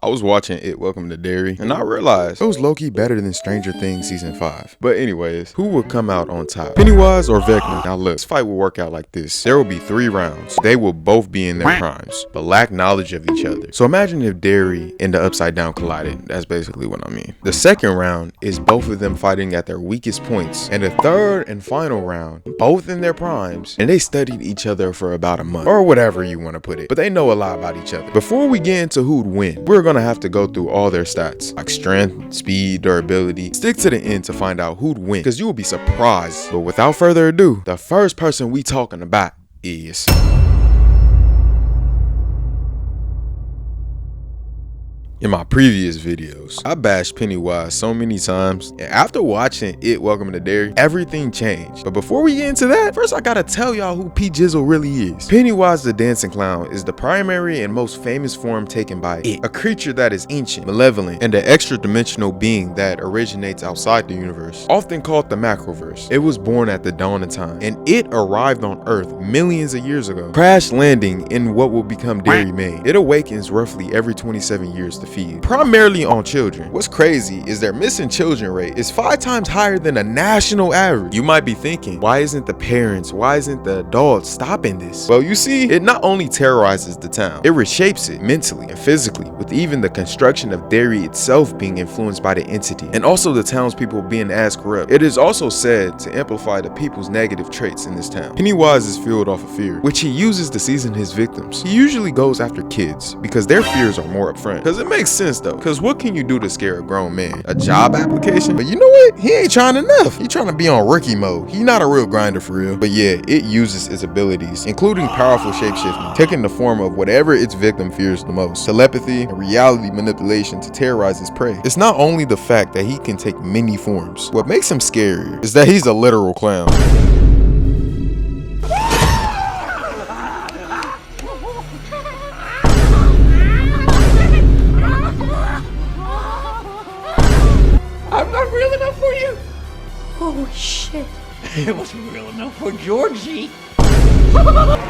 I was watching It Welcome to Derry, and I realized it was low-key better than Stranger Things Season 5. But anyways, who would come out on top? Pennywise or Vecna? Now look, this fight will work out like this. There will be 3 rounds. They will both be in their primes, but lack knowledge of each other. So imagine if Derry and the Upside Down collided. That's basically what I mean. The second round is both of them fighting at their weakest points. And the third and final round, both in their primes, and they studied each other for about a month, or whatever you want to put it. But they know a lot about each other. Before we get into who'd win, we're gonna have to go through all their stats, like strength, speed, durability. Stick to the end to find out who'd win, because you will be surprised. But without further ado, the first person we talking about is... In my previous videos, I bashed Pennywise so many times, and after watching It Welcome to Derry, everything changed. But before we get into that, first I gotta tell y'all who P. Jizzle really is. Pennywise the Dancing Clown is the primary and most famous form taken by it, a creature that is ancient, malevolent, and an extra-dimensional being that originates outside the universe, often called the Macroverse. It was born at the dawn of time, and it arrived on Earth millions of years ago, crash landing in what will become Derry, Maine. It awakens roughly every 27 years to feed, primarily on children. What's crazy is their missing children rate is 5 times higher than a national average. You might be thinking, why isn't the parents, why isn't the adults stopping this? Well, you see, it not only terrorizes the town, it reshapes it mentally and physically, with even the construction of Derry itself being influenced by the entity, and also the townspeople being as corrupt. It is also said to amplify the people's negative traits in this town. Pennywise is fueled off of fear, which he uses to season his victims. He usually goes after kids because their fears are more upfront, because it makes sense though, because what can you do to scare a grown man? A job application? But you know what? He ain't trying enough. He trying to be on rookie mode. He not a real grinder for real. But yeah, it uses its abilities, including powerful shapeshifting, taking the form of whatever its victim fears the most, telepathy and reality manipulation to terrorize its prey. It's not only the fact that he can take many forms. What makes him scarier is that he's a literal clown. I'm not real enough for you. Oh shit. It wasn't real enough for Georgie.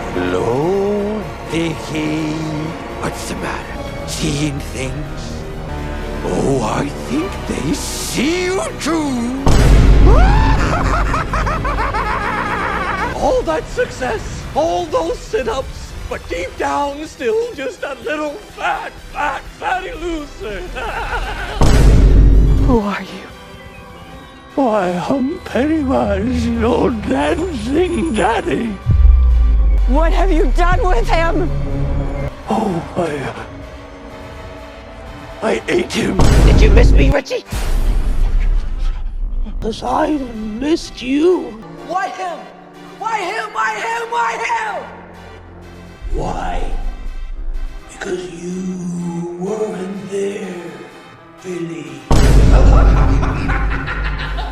Hello, Vicky. What's the matter? Seeing things? Oh, I think they see you too. All that success, all those sit-ups, but deep down still just a little fatty loser. Who are you? Why, I'm Pennywise, your dancing daddy. What have you done with him? Oh, I ate him. Did you miss me, Richie? 'Cause I missed you. Why him? Why him? Why him? Why him? Why? Because you weren't there, Billy.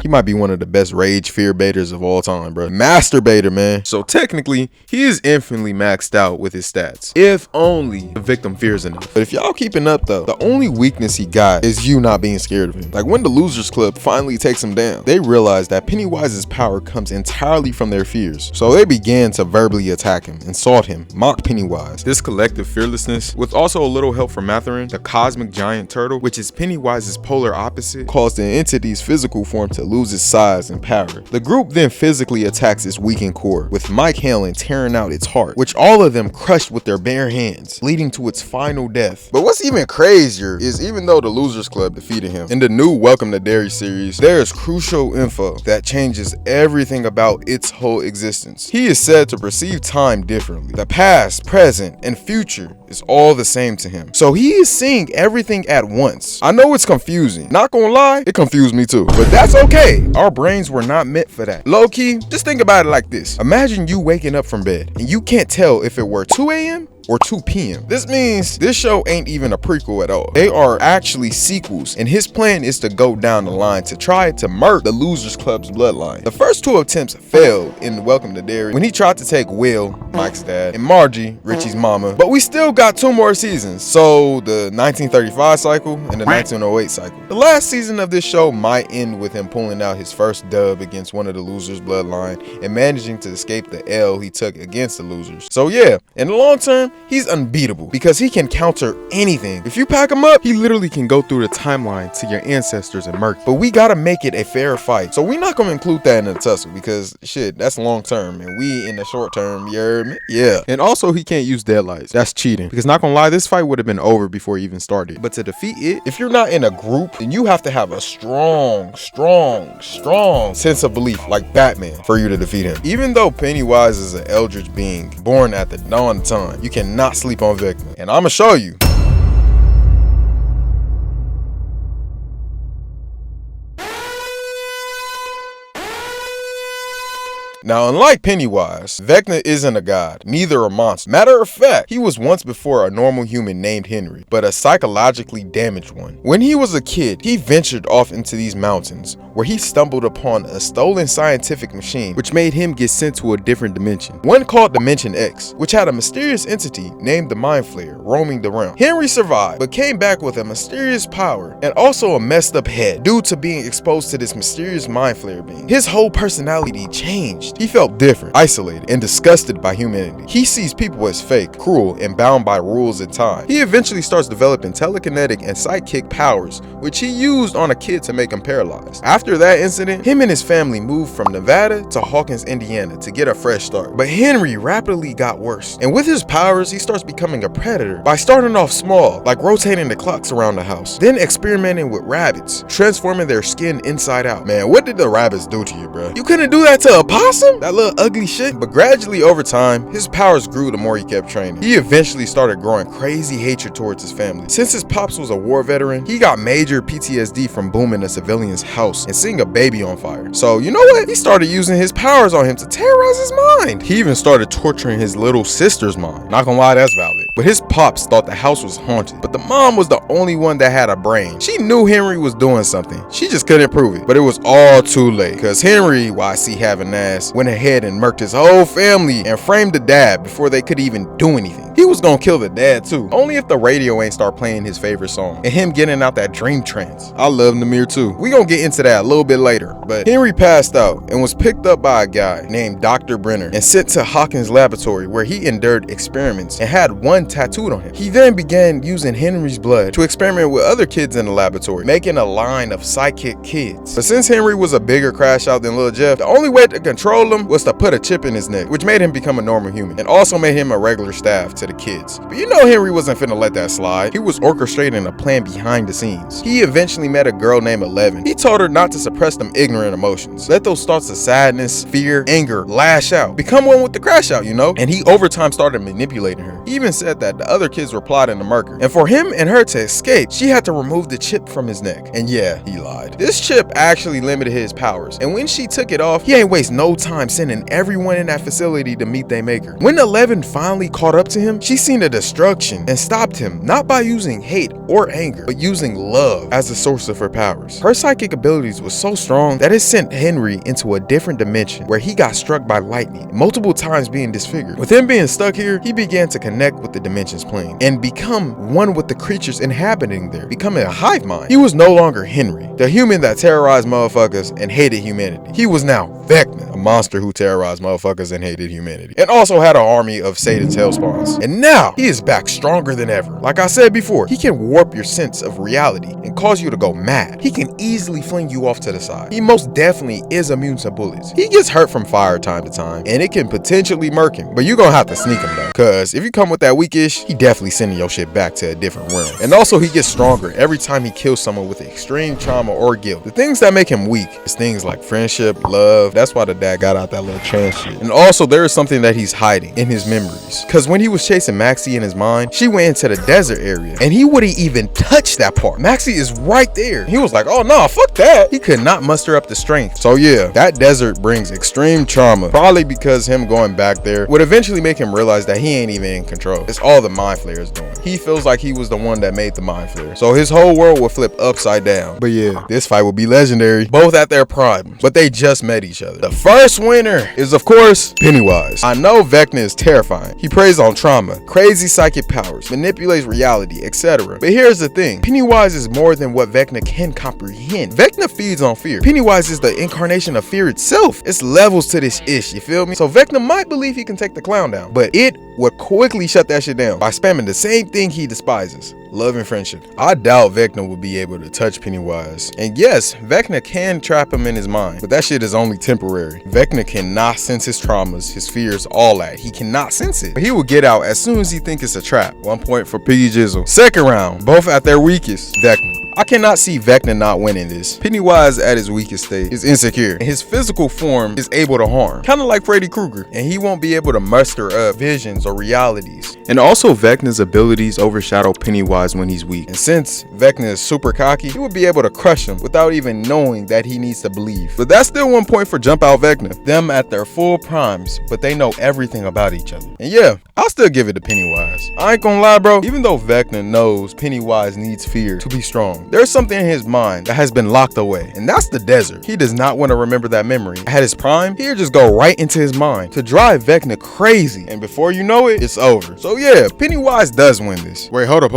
He might be one of the best rage fear baiters of all time, bro. Masturbator, man. So technically, he is infinitely maxed out with his stats, if only the victim fears enough. But if y'all keeping up though, the only weakness he got is you not being scared of him. Like when the Losers Club finally takes him down, they realize that Pennywise's power comes entirely from their fears. So they began to verbally attack him, insult him, mock Pennywise. This collective fearlessness, with also a little help from Matherin, the cosmic giant turtle, which is Pennywise's polar opposite, caused the entity's physical form to lose its size and power. The group then physically attacks its weakened core, with Mike Hanlon tearing out its heart, which all of them crushed with their bare hands, leading to its final death. But what's even crazier is even though the Losers Club defeated him, in the new Welcome to Derry series, there is crucial info that changes everything about its whole existence. He is said to perceive time differently. The past, present, and future is all the same to him. So he is seeing everything at once. I know it's confusing. Not gonna lie, it confused me too. But that's okay. Our brains were not meant for that. Low key, just think about it like this. Imagine you waking up from bed and you can't tell if it were 2 a.m. or 2 p.m. This means this show ain't even a prequel at all. They are actually sequels, and his plan is to go down the line to try to murk the Losers Club's bloodline. The first 2 attempts failed in Welcome to Derry when he tried to take Will, Mike's dad, and Margie, Richie's mama. But we still got 2 more seasons, so the 1935 cycle and the 1908 cycle. The last season of this show might end with him pulling out his first dub against one of the Losers' bloodline and managing to escape the L he took against the Losers. So yeah, in the long term, he's unbeatable because he can counter anything. If you pack him up, he literally can go through the timeline to your ancestors and murk. But we gotta make it a fair fight. So we're not gonna include that in the tussle because shit, that's long term and we in the short term, you heard me? Yeah. And also he can't use deadlights. That's cheating. Because not gonna lie, this fight would have been over before he even started. But to defeat it, if you're not in a group, then you have to have a strong sense of belief like Batman for you to defeat him. Even though Pennywise is an eldritch being born at the dawn of time, you cannot sleep on Vecna. And I'ma show you. Now, unlike Pennywise, Vecna isn't a god, neither a monster. Matter of fact, he was once before a normal human named Henry, but a psychologically damaged one. When he was a kid, he ventured off into these mountains, where he stumbled upon a stolen scientific machine, which made him get sent to a different dimension. One called Dimension X, which had a mysterious entity named the Mind Flayer roaming the realm. Henry survived, but came back with a mysterious power, and also a messed up head, due to being exposed to this mysterious Mind Flayer being. His whole personality changed. He felt different, isolated, and disgusted by humanity. He sees people as fake, cruel, and bound by rules and time. He eventually starts developing telekinetic and psychic powers, which he used on a kid to make him paralyzed. After that incident, him and his family moved from Nevada to Hawkins, Indiana to get a fresh start. But Henry rapidly got worse, and with his powers, he starts becoming a predator by starting off small, like rotating the clocks around the house, then experimenting with rabbits, transforming their skin inside out. Man, what did the rabbits do to you, bro? You couldn't do that to a possum? That little ugly shit. But gradually over time, his powers grew the more he kept training. He eventually started growing crazy hatred towards his family. Since his pops was a war veteran, he got major PTSD from booming a civilian's house and seeing a baby on fire. So you know what? He started using his powers on him to terrorize his mind. He even started torturing his little sister's mind. Not gonna lie, that's valid. But his pops thought the house was haunted. But the mom was the only one that had a brain. She knew Henry was doing something. She just couldn't prove it. But it was all too late. Cause Henry, YC having ass, went ahead and murked his whole family and framed the dad before they could even do anything. He was gonna kill the dad too, only if the radio ain't start playing his favorite song and him getting out that dream trance. I love Namir too. We gonna get into that a little bit later, but Henry passed out and was picked up by a guy named Dr. Brenner and sent to Hawkins' laboratory, where he endured experiments and had one tattooed on him. He then began using Henry's blood to experiment with other kids in the laboratory, making a line of psychic kids. But since Henry was a bigger crash out than Lil Jeff, the only way to control him was to put a chip in his neck, which made him become a normal human and also made him a regular staff to the kids. But you know Henry wasn't finna let that slide. He was orchestrating a plan behind the scenes. He eventually met a girl named 11. He told her not to suppress them ignorant emotions. Let those thoughts of sadness, fear, anger lash out. Become one with the crash out, you know? And he over time started manipulating her. He even said that the other kids were plotting to murder her. And for him and her to escape, she had to remove the chip from his neck. And yeah, he lied. This chip actually limited his powers. And when she took it off, he ain't waste no time sending everyone in that facility to meet their maker. When 11 finally caught up to him, she seen the destruction and stopped him, not by using hate or anger, but using love as the source of her powers. Her psychic abilities was so strong that it sent Henry into a different dimension where he got struck by lightning, multiple times being disfigured. With him being stuck here, he began to connect with the dimensions plane and become one with the creatures inhabiting there, becoming a hive mind. He was no longer Henry, the human that terrorized motherfuckers and hated humanity. He was now Vecna, a monster who terrorized motherfuckers and hated humanity, and also had an army of Satan's hellspawns. And now he is back stronger than ever. Like I said before, he can warp your sense of reality and cause you to go mad. He can easily fling you off to the side. He most definitely is immune to bullets. He gets hurt from fire time to time, and it can potentially murk him, but you gonna have to sneak him though, cause if you come with that weakish, he definitely sending your shit back to a different realm. And also he gets stronger every time he kills someone with extreme trauma or guilt. The things that make him weak is things like friendship, love. That's why the dad got out that little trance shit. And also there is something that he's hiding in his memories, cause when he was chasing Maxie in his mind, she went into the desert area and he wouldn't even touch that part. Maxie is right there. He was like, oh no, fuck that. He could not muster up the strength. So yeah, that desert brings extreme trauma, probably because him going back there would eventually make him realize that he ain't even in control. It's all the Mind Flayer's doing. He feels like he was the one that made the Mind Flayer, so his whole world would flip upside down. But yeah, this fight would be legendary, both at their prime, but they just met each other. The first first winner is, of course, Pennywise. I know Vecna is terrifying. He preys on trauma, crazy psychic powers, manipulates reality, etc. But here's the thing. Pennywise is more than what Vecna can comprehend. Vecna feeds on fear. Pennywise is the incarnation of fear itself. It's levels to this ish, you feel me? So Vecna might believe he can take the clown down, but it would quickly shut that shit down by spamming the same thing he despises: love and friendship. I doubt Vecna will be able to touch Pennywise. And yes, Vecna can trap him in his mind, but that shit is only temporary. Vecna cannot sense his traumas, his fears, all that. He cannot sense it. But he will get out as soon as he thinks it's a trap. 1 point for P Jizzle. Second round, both at their weakest, Vecna. I cannot see Vecna not winning this. Pennywise at his weakest state is insecure, and his physical form is able to harm, kind of like Freddy Krueger, and he won't be able to muster up visions or realities. And also Vecna's abilities overshadow Pennywise when he's weak. And since Vecna is super cocky, he will be able to crush him without even knowing that he needs to believe. But that's still 1 point for Jump Out Vecna. Them at their full primes, but they know everything about each other. And yeah, I'll still give it to Pennywise. I ain't gonna lie, bro. Even though Vecna knows Pennywise needs fear to be strong, there's something in his mind that has been locked away, and that's the desert. He does not want to remember that memory. At his prime, he'll just go right into his mind to drive Vecna crazy, and before you know it, it's over. So yeah, Pennywise does win this. Wait, hold up.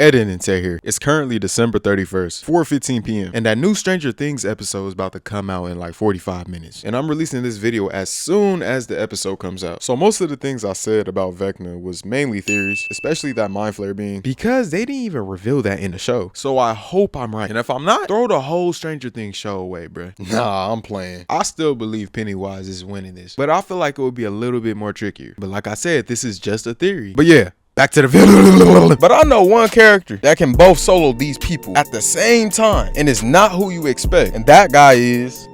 Editing tech here. It's currently December 31st, 4:15 p.m. and that new Stranger Things episode is about to come out in like 45 minutes. And I'm releasing this video as soon as the episode comes out. So most of the things I said about Vecna was mainly theories, especially that mind flare being, because they didn't even reveal that in the show. So I hope I'm right. And if I'm not, throw the whole Stranger Things show away, bruh. Nah, I'm playing. I still believe Pennywise is winning this, but I feel like it would be a little bit more trickier. But like I said, this is just a theory. But yeah, back to the video. But I know one character that can both solo these people at the same time, and it's not who you expect. And that guy is...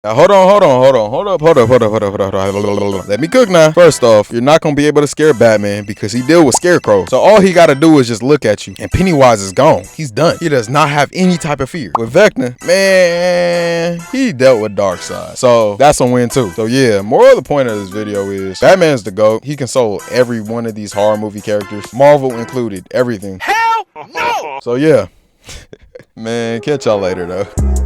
Now, hold up. Let me cook now. First off, you're not gonna be able to scare Batman because he deal with Scarecrow. So all he gotta do is just look at you, and Pennywise is gone. He's done. He does not have any type of fear. With Vecna, man, he dealt with Darkseid. So that's a win too. So yeah, moral of the point of this video is Batman's the GOAT. He can solo every one of these horror movie characters, Marvel included, everything. Hell no! So yeah, man, catch y'all later though.